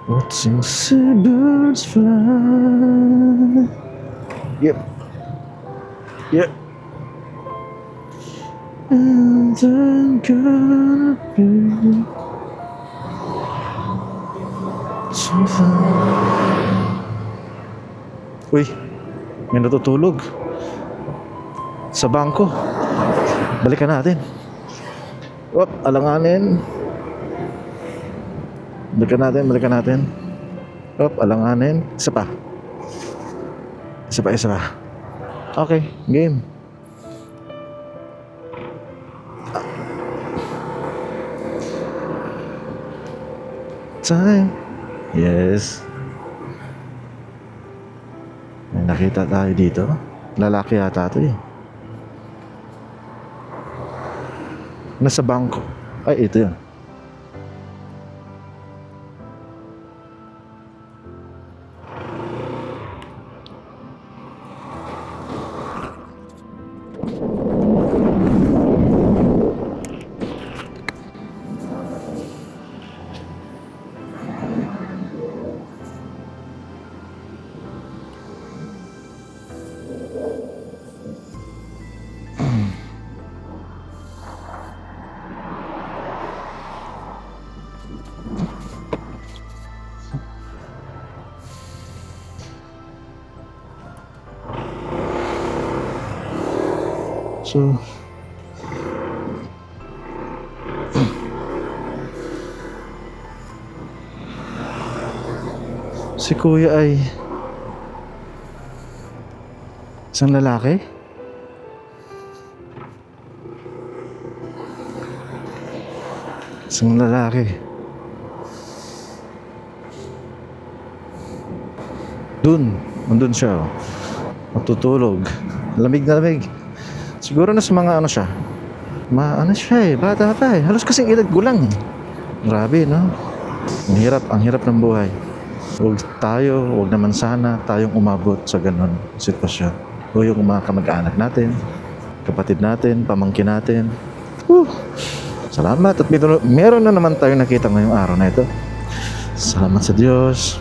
Watching seabirds fly. Yep. Yep. And I'm gonna be so far. Uy, may natutulog sa bangko. Balikan natin. Wop, alanganin. Balikan natin. Wop, alanganin. Isa pa. Okay, game. Time. Yes. May nakita tayo dito. Lalaki yata ito eh. Nasa bangko. Ay, ito yun. So, si kuya ay isang lalaki. Nandun siya, oh. Matutulog. Lamig na lamig. Siguro na sa mga ano siya. Ano siya eh, bata pa eh. Halos kasing edad gulang eh. Grabe, no? Ang hirap ng buhay. Huwag naman sana tayong umabot sa ganun sitwasyon. O yung mga kamag-anak natin, kapatid natin, pamangkin natin. Salamat at meron na naman tayong nakita ngayong araw na ito. Salamat sa Diyos.